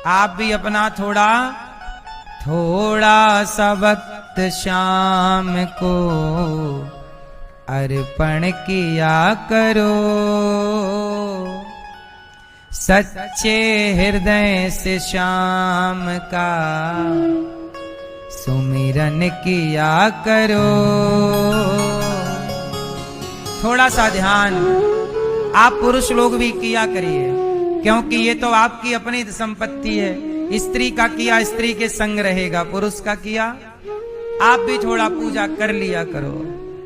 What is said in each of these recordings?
आप भी अपना थोड़ा थोड़ा सा वक्त शाम को अर्पण किया करो, सच्चे हृदय से शाम का सुमिरन किया करो। थोड़ा सा ध्यान आप पुरुष लोग भी किया करिए, क्योंकि ये तो आपकी अपनी संपत्ति है। स्त्री का किया स्त्री के संग रहेगा, पुरुष का किया आप भी थोड़ा पूजा कर लिया करो,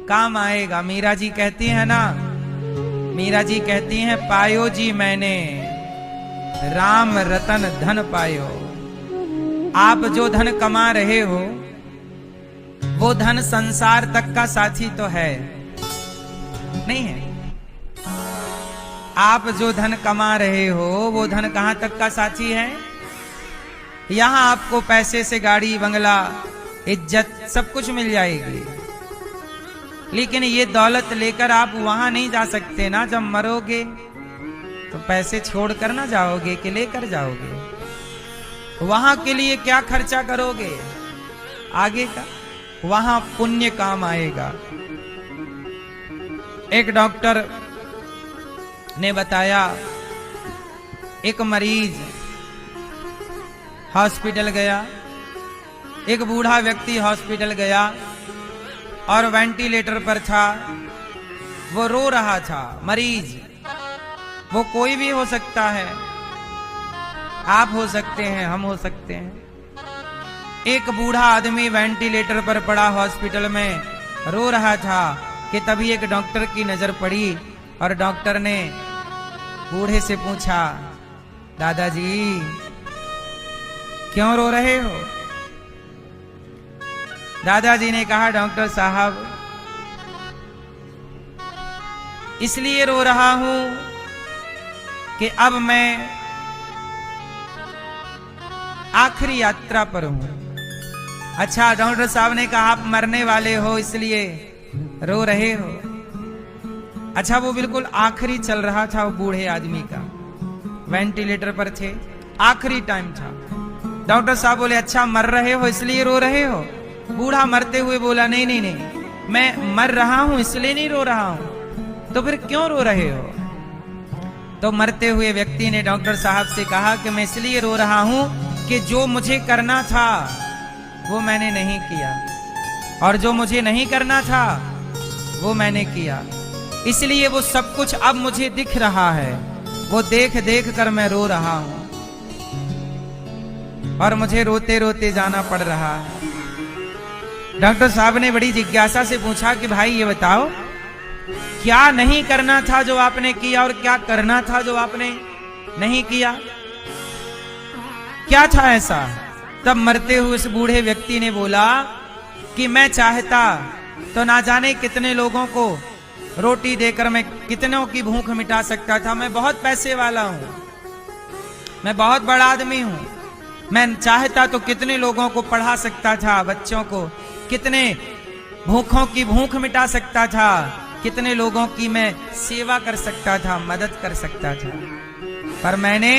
काम आएगा। मीरा जी कहती है ना, मीरा जी कहती हैं, पायो जी मैंने राम रतन धन पायो। आप जो धन कमा रहे हो वो धन संसार तक का साथी तो है नहीं है। आप जो धन कमा रहे हो वो धन कहां तक का साथी है। यहां आपको पैसे से गाड़ी बंगला इज्जत सब कुछ मिल जाएगी, लेकिन ये दौलत लेकर आप वहां नहीं जा सकते ना। जब मरोगे तो पैसे छोड़कर ना जाओगे कि लेकर जाओगे। वहां के लिए क्या खर्चा करोगे आगे का, वहां पुण्य काम आएगा। एक डॉक्टर ने बताया, एक मरीज हॉस्पिटल गया, एक बूढ़ा व्यक्ति हॉस्पिटल गया और वेंटिलेटर पर था। वो रो रहा था। मरीज वो कोई भी हो सकता है, आप हो सकते हैं, हम हो सकते हैं। एक बूढ़ा आदमी वेंटिलेटर पर पड़ा हॉस्पिटल में रो रहा था कि तभी एक डॉक्टर की नजर पड़ी और डॉक्टर ने बूढ़े से पूछा, दादाजी क्यों रो रहे हो। दादाजी ने कहा, डॉक्टर साहब इसलिए रो रहा हूं कि अब मैं आखिरी यात्रा पर हूं। अच्छा, डॉक्टर साहब ने कहा आप मरने वाले हो इसलिए रो रहे हो। अच्छा, वो बिल्कुल आखिरी चल रहा था वो बूढ़े आदमी का, वेंटिलेटर पर थे, आखिरी टाइम था। डॉक्टर साहब बोले, अच्छा मर रहे हो इसलिए रो रहे हो। बूढ़ा मरते हुए बोला, नहीं नहीं नहीं, मैं मर रहा हूं इसलिए नहीं रो रहा हूं। तो फिर क्यों रो रहे हो। तो मरते हुए व्यक्ति ने डॉक्टर साहब से कहा कि मैं इसलिए रो रहा हूं कि जो मुझे करना था वो मैंने नहीं किया, और जो मुझे नहीं करना था वो मैंने किया, इसलिए वो सब कुछ अब मुझे दिख रहा है। वो देख देख कर मैं रो रहा हूं और मुझे रोते रोते जाना पड़ रहा है। डॉक्टर साहब ने बड़ी जिज्ञासा से पूछा कि भाई ये बताओ, क्या नहीं करना था जो आपने किया और क्या करना था जो आपने नहीं किया, क्या था ऐसा। तब मरते हुए उस बूढ़े व्यक्ति ने बोला कि मैं चाहता तो ना जाने कितने लोगों को रोटी देकर मैं कितनों की भूख मिटा सकता था। मैं बहुत पैसे वाला हूं, मैं बहुत बड़ा आदमी हूं, मैं चाहता तो कितने लोगों को पढ़ा सकता था, बच्चों को कितने भूखों की भूख मिटा सकता था, कितने लोगों की मैं सेवा कर सकता था, मदद कर सकता था, पर मैंने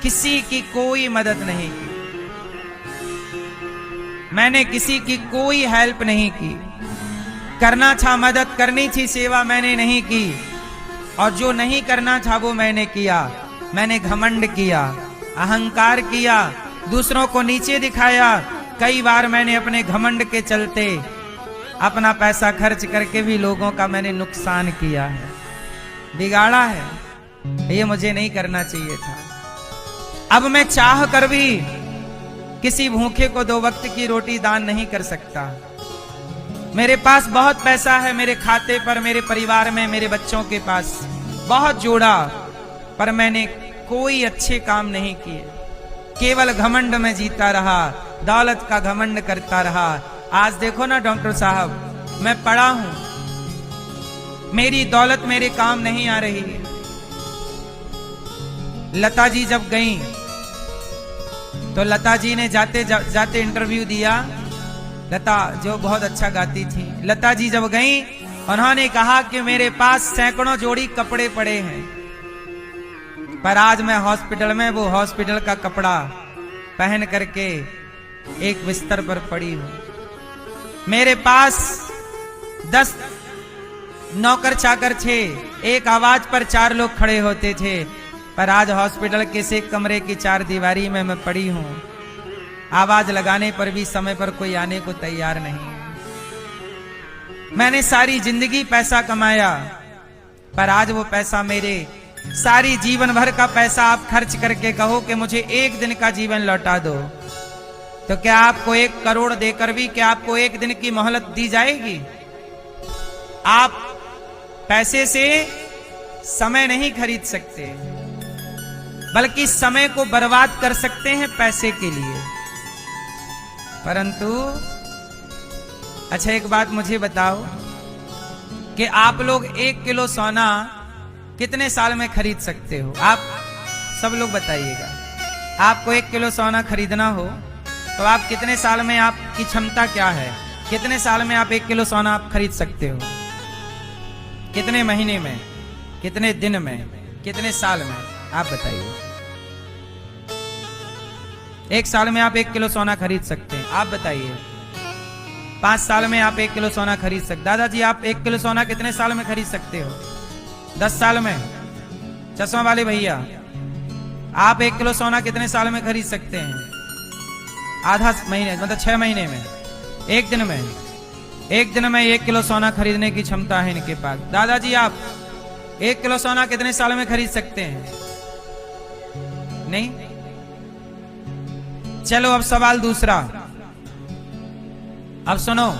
किसी की कोई मदद नहीं की, मैंने किसी की कोई हेल्प नहीं की। करना था, मदद करनी थी, सेवा मैंने नहीं की, और जो नहीं करना था वो मैंने किया। मैंने घमंड किया, अहंकार किया, दूसरों को नीचे दिखाया। कई बार मैंने अपने घमंड के चलते अपना पैसा खर्च करके भी लोगों का मैंने नुकसान किया है, बिगाड़ा है। ये मुझे नहीं करना चाहिए था। अब मैं चाह कर भी किसी भूखे को 2 वक्त की रोटी दान नहीं कर सकता। मेरे पास बहुत पैसा है, मेरे खाते पर, मेरे परिवार में, मेरे बच्चों के पास बहुत जोड़ा, पर मैंने कोई अच्छे काम नहीं किए। केवल घमंड में जीता रहा, दौलत का घमंड करता रहा। आज देखो ना डॉक्टर साहब, मैं पढ़ा हूं, मेरी दौलत मेरे काम नहीं आ रही है। लता जी जब गईं तो लता जी ने जाते इंटरव्यू दिया। लता जो बहुत अच्छा गाती थी, लता जी जब गईं उन्होंने कहा कि मेरे पास सैकड़ों जोड़ी कपड़े पड़े हैं, पर आज मैं हॉस्पिटल में वो हॉस्पिटल का कपड़ा पहन करके एक बिस्तर पर पड़ी हूं। मेरे पास 10 नौकर चाकर थे, एक आवाज पर 4 लोग खड़े होते थे, पर आज हॉस्पिटल के से कमरे की 4 दीवारी में मैं पड़ी हूं। आवाज लगाने पर भी समय पर कोई आने को तैयार नहीं। मैंने सारी जिंदगी पैसा कमाया, पर आज वो पैसा मेरे सारी जीवन भर का पैसा आप खर्च करके कहो कि मुझे एक दिन का जीवन लौटा दो, तो क्या आपको 1 करोड़ देकर भी क्या आपको एक दिन की मोहलत दी जाएगी? आप पैसे से समय नहीं खरीद सकते, बल्कि समय को बर्बाद कर सकते हैं पैसे के लिए। परंतु अच्छा एक बात मुझे बताओ कि आप लोग 1 किलो सोना कितने साल में खरीद सकते हो? आप सब लोग बताइएगा। आपको 1 किलो सोना खरीदना हो तो आप कितने साल में, आपकी क्षमता क्या है, कितने साल में आप 1 किलो सोना आप खरीद सकते हो? कितने महीने में, कितने दिन में, कितने साल में? आप बताइए। 1 साल में आप 1 किलो सोना खरीद सकते हैं? आप बताइए। 5 साल में आप 1 किलो सोना खरीद सकते? दादाजी आप 1 किलो सोना कितने साल में खरीद सकते हो? 10 साल में? चश्मा वाले भैया आप 1 किलो सोना कितने साल में खरीद सकते हैं? आधा महीने, मतलब 6 महीने में, 1 दिन में। 1 दिन में 1 किलो सोना खरीदने की क्षमता है इनके पास। दादाजी आप 1 किलो सोना कितने साल में खरीद सकते हैं? नहीं? चलो अब सवाल दूसरा। अब सुनो,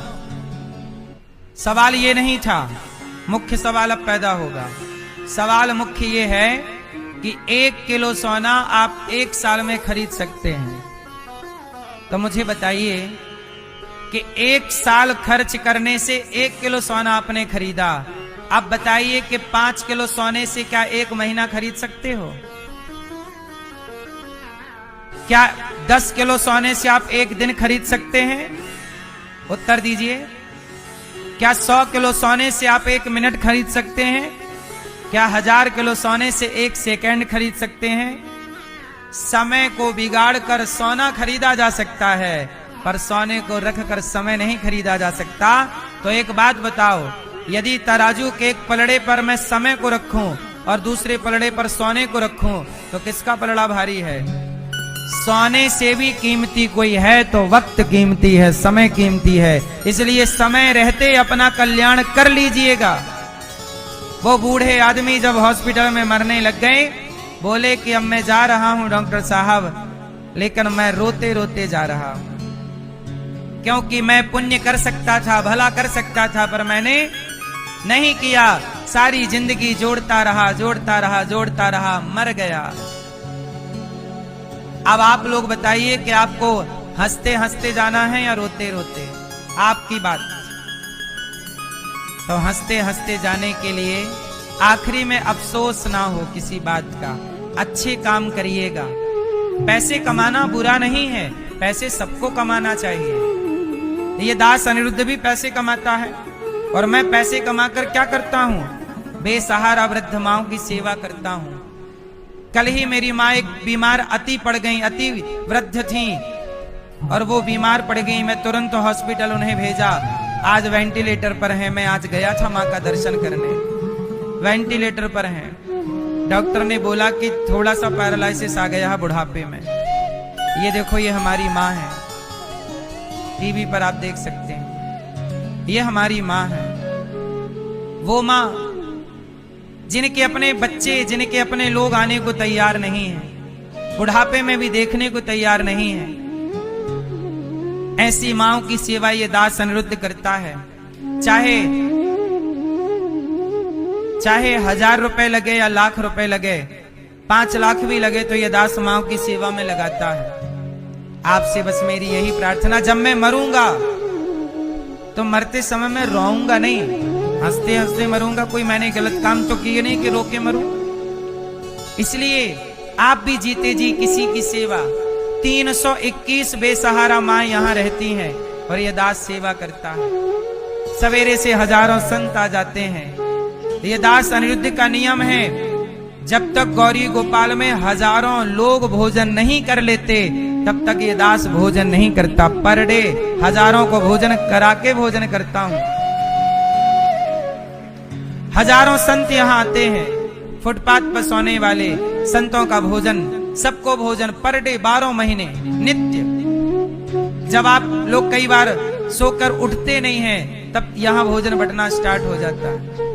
सवाल ये नहीं था, मुख्य सवाल अब पैदा होगा। सवाल मुख्य ये है कि 1 किलो सोना आप 1 साल में खरीद सकते हैं, तो मुझे बताइए कि 1 साल खर्च करने से 1 किलो सोना आपने खरीदा। अब बताइए कि 5 किलो सोने से क्या 1 महीना खरीद सकते हो? क्या 10 किलो सोने से आप 1 दिन खरीद सकते हैं? उत्तर दीजिए। क्या 100 किलो सोने से आप 1 मिनट खरीद सकते हैं? क्या 1000 किलो सोने से 1 सेकंड खरीद सकते हैं? समय को बिगाड़ कर सोना खरीदा जा सकता है, पर सोने को रखकर समय नहीं खरीदा जा सकता। तो एक बात बताओ, यदि तराजू के एक पलड़े पर मैं समय को रखूं और दूसरे पलड़े पर सोने को रखूं, तो किसका पलड़ा भारी है? सोने से भी कीमती कोई है तो वक्त कीमती है, समय कीमती है। इसलिए समय रहते अपना कल्याण कर लीजिएगा। वो बूढ़े आदमी जब हॉस्पिटल में मरने लग गए, बोले कि अब मैं जा रहा हूं डॉक्टर साहब, लेकिन मैं रोते रोते जा रहा हूं, क्योंकि मैं पुण्य कर सकता था, भला कर सकता था, पर मैंने नहीं किया। सारी जिंदगी जोड़ता रहा, जोड़ता रहा, जोड़ता रहा, मर गया। अब आप लोग बताइए कि आपको हंसते हंसते जाना है या रोते रोते? आपकी बात। तो हंसते हंसते जाने के लिए आखिरी में अफसोस ना हो किसी बात का, अच्छे काम करिएगा। पैसे कमाना बुरा नहीं है, पैसे सबको कमाना चाहिए। ये दास अनिरुद्ध भी पैसे कमाता है, और मैं पैसे कमाकर क्या करता हूँ? बेसहारा वृद्ध माओं की सेवा करता हूँ। कल ही मेरी माँ एक बीमार अति पड़ गई, अति वृद्ध थी, और वो बीमार पड़ गई। मैं तुरंत हॉस्पिटल उन्हें भेजा। आज वेंटिलेटर पर है। मैं आज गया था माँ का दर्शन करने, वेंटिलेटर पर हैं। डॉक्टर ने बोला कि थोड़ा सा पैरालिसिस आ गया है बुढ़ापे में। ये देखो, ये हमारी माँ है, टीवी पर आप देख सकते हैं। ये हमारी माँ है, वो माँ जिनके अपने बच्चे, जिनके अपने लोग आने को तैयार नहीं हैं, बुढ़ापे में भी देखने को तैयार नहीं है। ऐसी माओं की सेवा ये दास अनिरुद्ध करता है। चाहे 1000 रुपए लगे या लाख रुपए लगे, 5 लाख भी लगे, तो ये दास माओं की सेवा में लगाता है। आपसे बस मेरी यही प्रार्थना, जब मैं मरूंगा तो मरते समय में रोऊंगा नहीं, हंसते हंसते मरूंगा। कोई मैंने गलत काम तो किए नहीं कि रोके मरूं। इसलिए आप भी जीते जी किसी की सेवा। 321 बेसहारा माँ यहाँ रहती हैं और ये दास सेवा करता है। सवेरे से हजारों संत आ जाते हैं। ये दास अनिरुद्ध का नियम है जब तक गौरी गोपाल में हजारों लोग भोजन नहीं कर लेते तब तक ये दास भोजन नहीं करता। पर डे हजारों को भोजन करा के भोजन करता हूं। हजारों संत यहाँ आते हैं, फुटपाथ पर सोने वाले संतों का भोजन, सबको भोजन पर डे 12 महीने नित्य। जब आप लोग कई बार सोकर उठते नहीं हैं तब यहाँ भोजन बंटना स्टार्ट हो जाता है।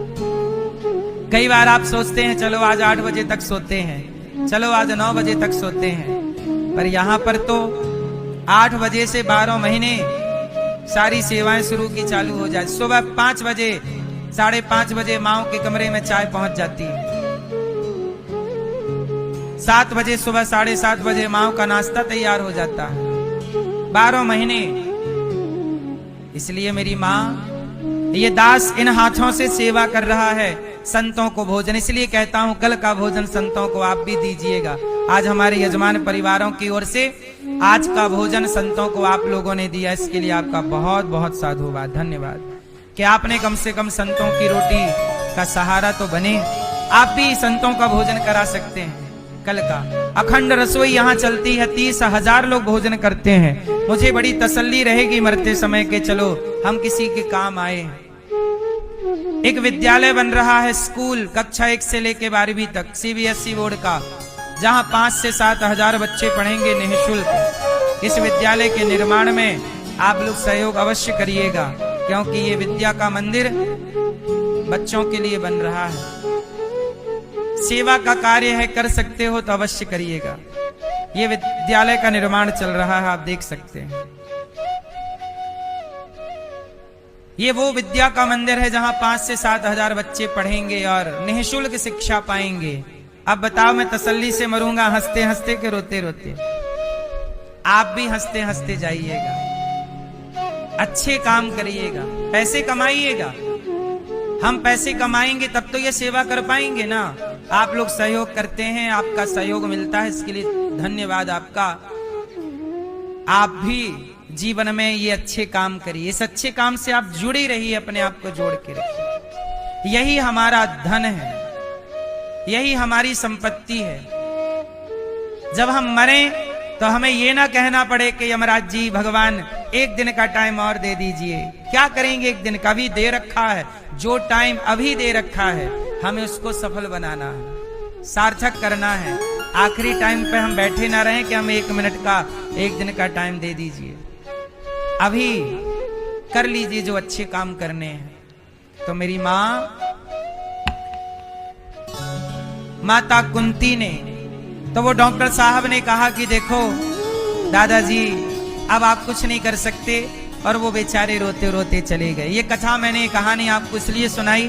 कई बार आप सोचते हैं चलो आज 8 बजे तक सोते हैं, चलो आज 9 बजे तक सोते हैं, पर यहाँ पर तो 8 बजे से 12 महीने सारी सेवाएं शुरू की चालू हो जाए। सुबह 5 बजे 5:30 बजे माओ के कमरे में चाय पहुंच जाती है। 7 बजे सुबह 7:30 बजे माओ का नाश्ता तैयार हो जाता है। 12 महीने। इसलिए मेरी माँ, ये दास इन हाथों से सेवा कर रहा है संतों को भोजन। इसलिए कहता हूं कल का भोजन संतों को आप भी दीजिएगा। आज हमारे यजमान परिवारों की ओर से आज का भोजन संतों को आप लोगों ने दिया, इसके लिए आपका बहुत बहुत साधुवाद, धन्यवाद कि आपने कम से कम संतों की रोटी का सहारा तो बने। आप भी संतों का भोजन करा सकते हैं। कल का अखंड रसोई यहाँ चलती है, 30,000 लोग भोजन करते हैं। मुझे बड़ी तसल्ली रहेगी मरते समय के चलो हम किसी के काम आए। एक विद्यालय बन रहा है, स्कूल कक्षा 1 से लेके 12वीं तक, CBSE बोर्ड का, जहां 5 से 7 हजार बच्चे पढ़ेंगे निःशुल्क। इस विद्यालय के निर्माण में आप लोग सहयोग अवश्य करिएगा, क्योंकि ये विद्या का मंदिर बच्चों के लिए बन रहा है। सेवा का कार्य है, कर सकते हो तो अवश्य करिएगा। ये विद्यालय का निर्माण चल रहा है, आप देख सकते हैं। ये वो विद्या का मंदिर है जहां 5 से 7 हजार बच्चे पढ़ेंगे और निःशुल्क शिक्षा पाएंगे। अब बताओ मैं तसल्ली से मरूंगा हंसते हंसते के रोते रोते? आप भी हंसते हंसते जाइएगा, अच्छे काम करिएगा, पैसे कमाइएगा। हम पैसे कमाएंगे तब तो ये सेवा कर पाएंगे ना। आप लोग सहयोग करते हैं, आपका सहयोग मिलता है, इसके लिए धन्यवाद आपका। आप भी जीवन में ये अच्छे काम करिए, इस अच्छे काम से आप जुड़ी रहिए, अपने आप को जोड़ के रखिए। यही हमारा धन है, यही हमारी संपत्ति है। जब हम मरें तो हमें ये ना कहना पड़े कि यमराज जी भगवान 1 दिन का टाइम और दे दीजिए। क्या करेंगे 1 दिन का? भी दे रखा है, जो टाइम अभी दे रखा है हमें उसको सफल बनाना है, सार्थक करना है। आखिरी टाइम पे हम बैठे ना रहें कि हमें 1 मिनट का 1 दिन का टाइम दे दीजिए। अभी कर लीजिए जो अच्छे काम करने हैं। तो मेरी माता कुंती ने, तो वो डॉक्टर साहब ने कहा कि देखो दादाजी अब आप कुछ नहीं कर सकते, और वो बेचारे रोते रोते चले गए। ये कथा मैंने, कहानी आपको इसलिए सुनाई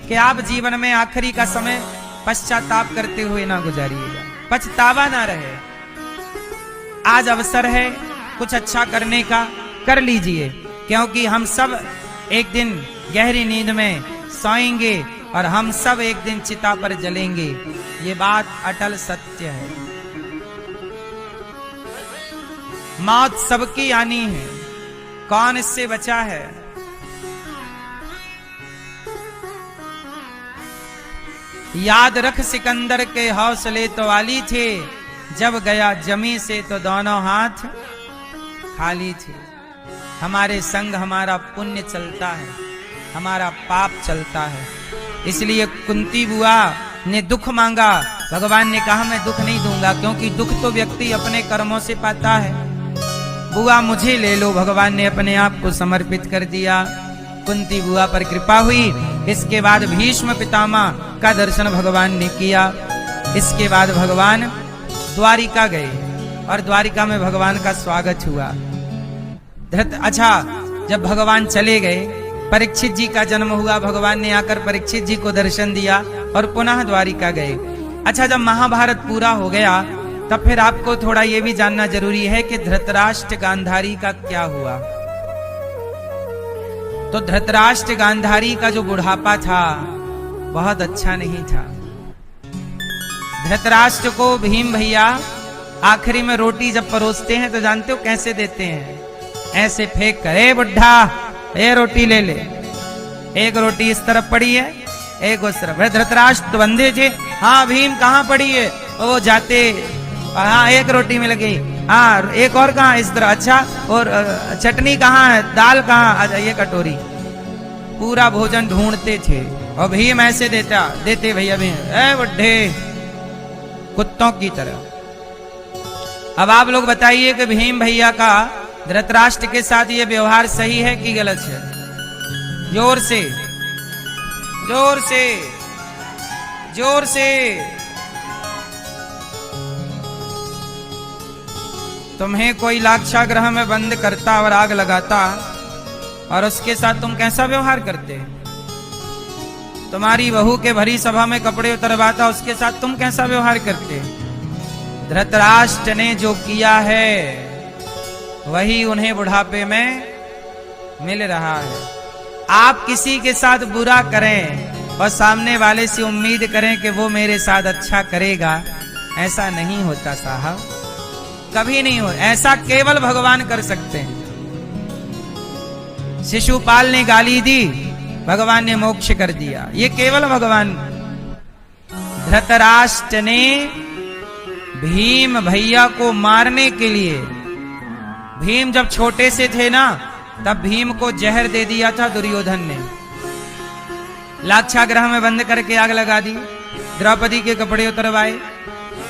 कि आप जीवन में आखिरी का समय पश्चाताप करते हुए ना गुजारिएगा, पछतावा ना रहे। आज अवसर है कुछ अच्छा करने का, कर लीजिए, क्योंकि हम सब एक दिन गहरी नींद में सोएंगे और हम सब एक दिन चिता पर जलेंगे। ये बात अटल सत्य है। मौत सबकी आनी है, कौन इससे बचा है? याद रख सिकंदर के हौसले तो वाली थे, जब गया जमी से तो दोनों हाथ खाली थे। हमारे संग हमारा पुण्य चलता है, हमारा पाप चलता है। इसलिए कुंती बुआ ने दुख मांगा, भगवान ने कहा मैं दुख नहीं दूंगा, क्योंकि दुख तो व्यक्ति अपने कर्मों से पाता है। बुआ मुझे ले लो, भगवान ने अपने आप को समर्पित कर दिया। कुंती बुआ पर कृपा हुई। इसके बाद भीष्म पितामह का दर्शन भगवान ने किया। इसके बाद भगवान द्वारिका गए और द्वारिका में भगवान का स्वागत हुआ। अच्छा, जब भगवान चले गए, परीक्षित जी का जन्म हुआ। भगवान ने आकर परीक्षित जी को दर्शन दिया और पुनः द्वारिका गए। अच्छा, जब महाभारत पूरा हो गया तब फिर आपको थोड़ा ये भी जानना जरूरी है कि धृतराष्ट्र गांधारी का क्या हुआ। तो धृतराष्ट्र गांधारी का जो बुढ़ापा था बहुत अच्छा नहीं था। धृतराष्ट्र को भीम भैया आखिरी में रोटी जब परोसते हैं तो जानते हो कैसे देते हैं? ऐसे फेंक कर, ए बुढ़ा ये रोटी ले ले। एक रोटी इस तरफ पड़ी है, एक उस तरफ। धृतराष्ट्र बंधे थे, हाँ भीम कहाँ पड़ी है? वो जाते, हाँ एक रोटी मिल गई, हाँ एक और कहाँ इस तरह, अच्छा और चटनी कहाँ है, दाल कहाँ, अच्छा ये कटोरी। पूरा भोजन ढूंढते थे और भीम ऐसे देते भैया भीम, ए बुड्ढे, कुत्तों की तरह। अब आप लोग बताइए कि भीम भैया का धृतराष्ट्र के साथ ये व्यवहार सही है कि गलत है? जोर से, जोर से, जोर से। तुम्हें कोई लाक्षागृह में बंद करता और आग लगाता और उसके साथ तुम कैसा व्यवहार करते? तुम्हारी बहू के भरी सभा में कपड़े उतरवाता, उसके साथ तुम कैसा व्यवहार करते? धृतराष्ट्र ने जो किया है वही उन्हें बुढ़ापे में मिल रहा है। आप किसी के साथ बुरा करें और सामने वाले से उम्मीद करें कि वो मेरे साथ अच्छा करेगा, ऐसा नहीं होता साहब, कभी नहीं हो। ऐसा केवल भगवान कर सकते हैं। शिशुपाल ने गाली दी, भगवान ने मोक्ष कर दिया, ये केवल भगवान। धृतराष्ट्र ने भीम भैया को मारने के लिए, भीम जब छोटे से थे ना, तब भीम को जहर दे दिया था दुर्योधन ने, लाक्षागृह में बंद करके आग लगा दी, द्रौपदी के कपड़े उतरवाए।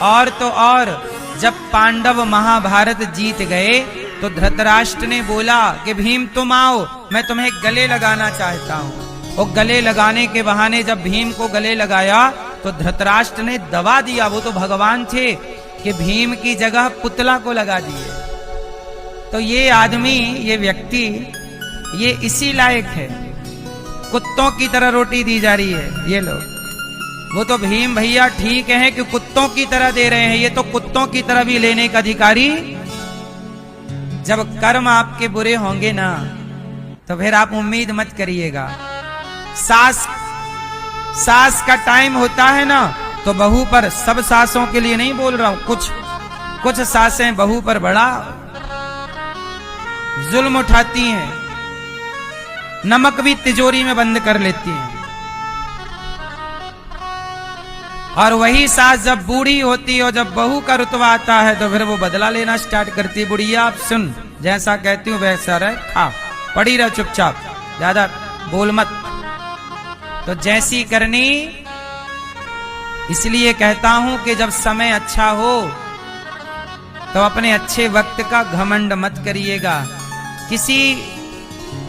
और तो और जब पांडव महाभारत जीत गए तो धृतराष्ट्र ने बोला कि भीम तुम आओ, मैं तुम्हें गले लगाना चाहता हूं। और गले लगाने के बहाने जब भीम को गले लगाया तो धृतराष्ट्र ने दबा दिया, वो तो भगवान थे, कि भीम की जगह पुतला को लगा दिए। तो ये आदमी, ये व्यक्ति, ये इसी लायक है। कुत्तों की तरह रोटी दी जा रही है ये लोग। वो तो भीम भैया ठीक है कि कुत्तों की तरह दे रहे हैं, ये तो कुत्तों की तरह भी लेने का अधिकारी। जब कर्म आपके बुरे होंगे ना तो फिर आप उम्मीद मत करिएगा। सास का टाइम होता है ना तो बहू पर, सब सासों के लिए नहीं बोल रहा हूं, कुछ सासें बहू पर बड़ा जुल्म उठाती हैं, नमक भी तिजोरी में बंद कर लेती हैं। और वही सास जब बूढ़ी होती है और जब बहू का रुतबा आता है तो फिर वो बदला लेना स्टार्ट करती है। बुढ़िया आप सुन, जैसा कहती हूँ वैसा रहे, खा, पड़ी रह चुपचाप, ज्यादा बोल मत। तो जैसी करनी, इसलिए कहता हूं कि जब समय अच्छा हो तो अपने अच्छे वक्त का घमंड मत करिएगा, किसी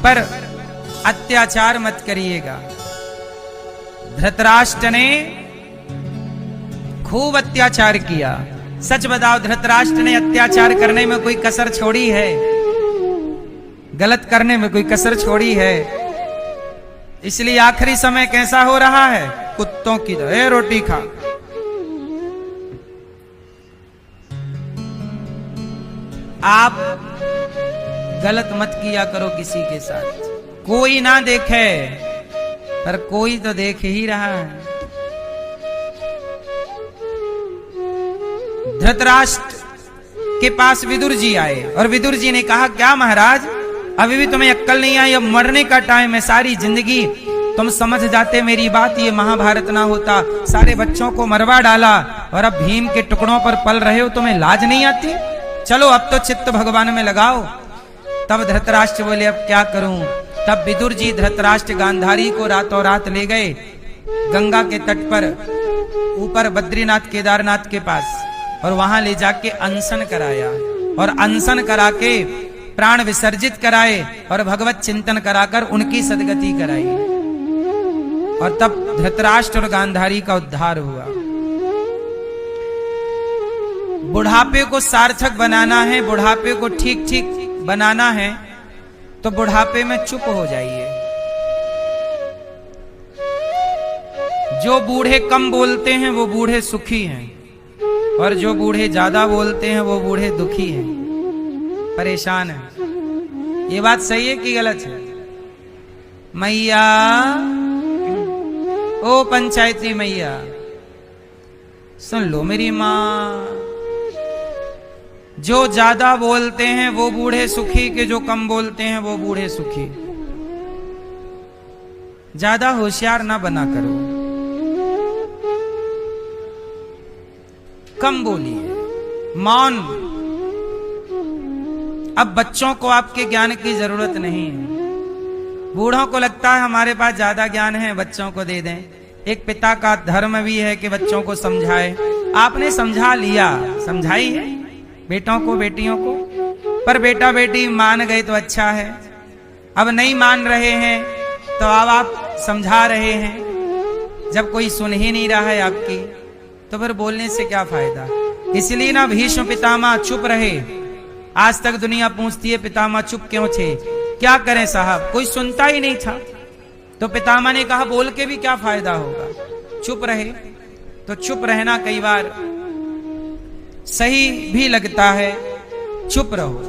पर अत्याचार मत करिएगा। धृतराष्ट्र ने खूब अत्याचार किया। सच बताओ, धृतराष्ट्र ने अत्याचार करने में कोई कसर छोड़ी है? गलत करने में कोई कसर छोड़ी है? इसलिए आखिरी समय कैसा हो रहा है? कुत्तों की तरह रोटी खा। आप गलत मत किया करो किसी के साथ, कोई ना देखे पर कोई तो देख ही रहा है। धृतराष्ट्र के पास विदुर जी आए और विदुर जी ने कहा, क्या महाराज, अभी भी तुम्हें अक्कल नहीं आई? अब मरने का टाइम है, सारी जिंदगी तुम समझ जाते मेरी बात, ये महाभारत ना होता, सारे बच्चों को मरवा डाला और अब भीम के टुकड़ों पर पल रहे हो, तुम्हें लाज नहीं आती? चलो अब तो चित्त भगवान में लगाओ। तब धृतराष्ट्र बोले, अब क्या करूं? तब विदुर जी धृतराष्ट्र गांधारी को रातों रात ले गए गंगा के तट पर, ऊपर बद्रीनाथ केदारनाथ के पास, और वहां ले जाके अनशन कराया और अनशन करा के प्राण विसर्जित कराए और भगवत चिंतन कराकर उनकी सदगति कराई। और तब धृतराष्ट्र और गांधारी का उद्धार हुआ। बुढ़ापे को सार्थक बनाना है, बुढ़ापे को ठीक ठीक बनाना है, तो बुढ़ापे में चुप हो जाइए। जो बूढ़े कम बोलते हैं वो बूढ़े सुखी हैं, और जो बूढ़े ज्यादा बोलते हैं वो बूढ़े दुखी हैं, परेशान हैं। ये बात सही है कि गलत है? मैया, ओ पंचायती मैया, सुन लो मेरी माँ, जो ज्यादा बोलते हैं वो बूढ़े सुखी, के जो कम बोलते हैं वो बूढ़े सुखी। ज्यादा होशियार ना बना करो। कम बोलिए, मौन। अब बच्चों को आपके ज्ञान की जरूरत नहीं है। बूढ़ों को लगता है हमारे पास ज्यादा ज्ञान है, बच्चों को दे दें। एक पिता का धर्म भी है कि बच्चों को समझाए। आपने समझा लिया, समझाई है बेटों को, बेटियों को, पर बेटा बेटी मान गए तो अच्छा है। अब नहीं मान रहे हैं तो अब आप समझा रहे हैं। जब कोई सुन ही नहीं रहा है आपकी, तो फिर बोलने से क्या फायदा। इसलिए ना भीष्म पितामह चुप रहे। आज तक दुनिया पूछती है पितामह चुप क्यों थे, क्या करें साहब, कोई सुनता ही नहीं था। तो पितामह ने कहा बोल के भी क्या फायदा होगा, चुप रहे। तो चुप रहना कई बार सही भी लगता है, चुप रहो,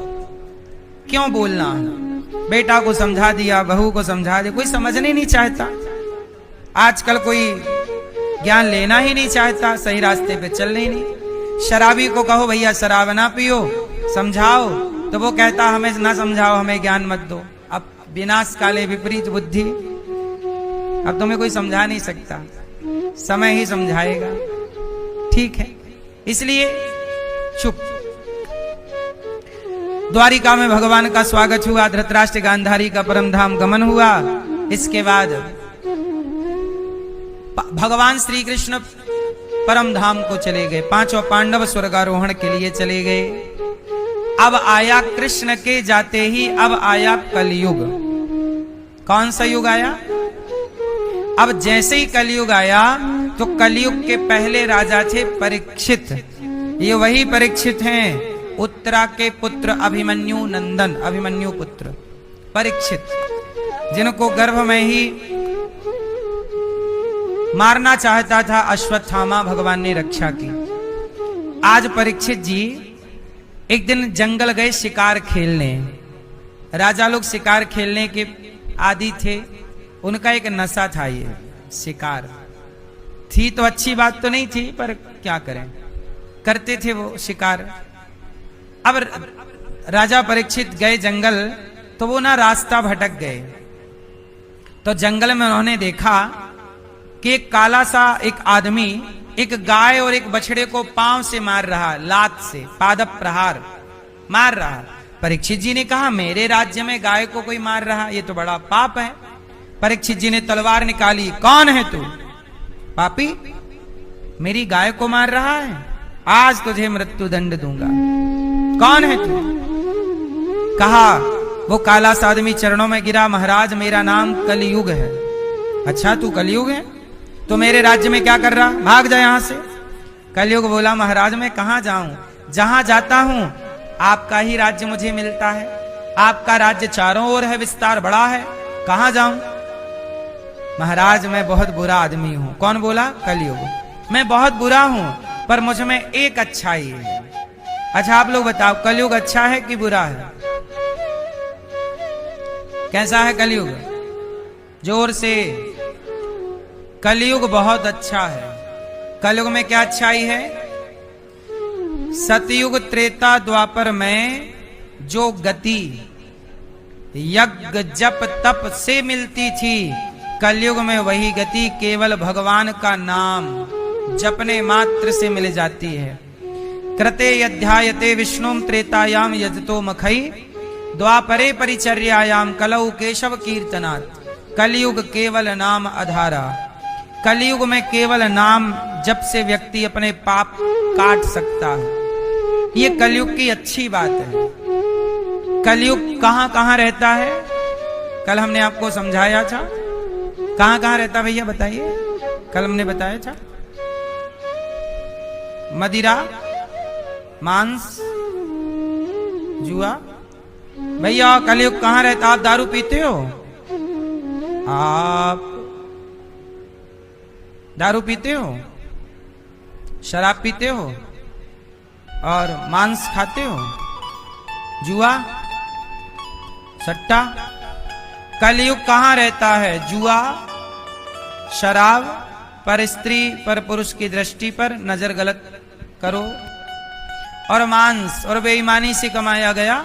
क्यों बोलना। बेटा को समझा दिया, बहू को समझा दिया, कोई समझने नहीं चाहता। आजकल कोई ज्ञान लेना ही नहीं चाहता, सही रास्ते पे चलने ही नहीं। शराबी को कहो भैया शराब ना पियो, समझाओ, तो वो कहता हमें ना समझाओ, हमें ज्ञान मत दो। अब विनाश काले विपरीत बुद्धि, अब तुम्हें कोई समझा नहीं सकता, समय ही समझाएगा। ठीक है, इसलिए चुप। द्वारिका में भगवान का स्वागत हुआ, धृतराष्ट्र गांधारी का परम धाम गमन हुआ। इसके बाद भगवान श्री कृष्ण परम धाम को चले गए। पांचों पांडव स्वर्गारोहण के लिए चले गए। अब आया कृष्ण के जाते ही अब आया कलयुग। कौन सा युग आया? अब जैसे ही कलयुग आया तो कलयुग के पहले राजा थे परीक्षित। ये वही परीक्षित हैं, उत्तरा के पुत्र अभिमन्यु नंदन, अभिमन्यु पुत्र परीक्षित, जिनको गर्भ में ही मारना चाहता था अश्वत्थामा, भगवान ने रक्षा की। आज परीक्षित जी एक दिन जंगल गए शिकार खेलने। राजा लोग शिकार खेलने के आदी थे, उनका एक नशा था ये शिकार। थी तो अच्छी बात तो नहीं थी, पर क्या करें, करते थे वो शिकार। अब राजा परीक्षित गए जंगल, तो वो ना रास्ता भटक गए। तो जंगल में उन्होंने देखा कि एक काला सा एक आदमी एक गाय और एक बछड़े को पांव से मार रहा, लात से पादप प्रहार मार रहा। परीक्षित जी ने कहा मेरे राज्य में गाय को कोई मार रहा, ये तो बड़ा पाप है। परीक्षित जी ने तलवार निकाली, कौन है तू पापी, मेरी गाय को मार रहा है, आज तुझे मृत्यु दंड दूंगा। कौन है तू? कहा वो काला सा आदमी चरणों में गिरा, महाराज मेरा नाम कलयुग है। अच्छा तू कलयुग है, तो मेरे राज्य में क्या कर रहा, भाग जा यहां से। कलयुग बोला महाराज मैं कहां जाऊं, जहां जाता हूं आपका ही राज्य मुझे मिलता है। आपका राज्य चारों ओर है, विस्तार बड़ा है, कहां जाऊं। महाराज मैं बहुत बुरा आदमी हूं। कौन बोला? कलयुग। मैं बहुत बुरा हूं, पर मुझ में एक अच्छाई है। अच्छा आप लोग बताओ कलयुग अच्छा है कि बुरा है? कैसा है कलयुग? जोर से। कलयुग बहुत अच्छा है। कलयुग में क्या अच्छाई है? सतयुग त्रेता द्वापर में जो गति यज्ञ जप तप से मिलती थी, कलयुग में वही गति केवल भगवान का नाम जपने मात्र से मिल जाती है। कृते यध्यायते विष्णुम त्रेतायाम यजतो मखई द्वापरे परिचर्यायाम कलौ केशव कीर्तनात्। कलयुग केवल नाम आधारा। कलयुग में केवल नाम जप से व्यक्ति अपने पाप काट सकता है। ये कलयुग की अच्छी बात है। कलयुग कहां कहां रहता है? कल हमने आपको समझाया था। कहां कहां रहता भैया बताइए? कल हमने बताया था मदिरा, मांस, जुआ। भैया कलयुग कहां रहता? आप दारू पीते हो? आप दारू पीते हो, शराब पीते हो और मांस खाते हो, जुआ, सट्टा। कलयुग कहां रहता है? जुआ, शराब, पर स्त्री पर पुरुष की दृष्टि पर नजर गलत करो, और मांस और बेईमानी से कमाया गया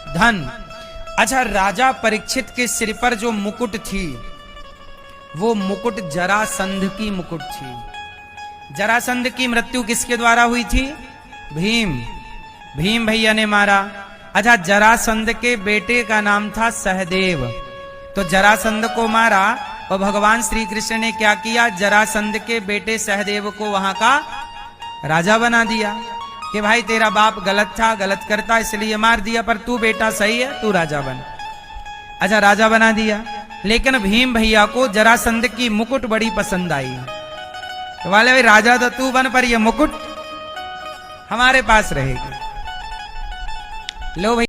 धन। अच्छा राजा परीक्षित के सिर पर जो मुकुट थी, वो मुकुट जरासंध की मुकुट थी। जरासंध की मृत्यु किसके द्वारा हुई थी? भीम भैया ने मारा। अच्छा, जरासंध के बेटे का नाम था सहदेव, तो जरासंध को मारा और भगवान श्री कृष्ण ने क्या किया? जरासंध के बेटे सहदेव को वहां का राजा बना दिया कि भाई तेरा बाप गलत था, गलत करता, इसलिए मार दिया, पर तू बेटा सही है, तू राजा बन। अच्छा, राजा बना दिया। लेकिन भीम भैया को जरासंध की मुकुट बड़ी पसंद आई, तो वाले भाई राजा तो तू बन, पर ये मुकुट हमारे पास रहेगी। लो भाई।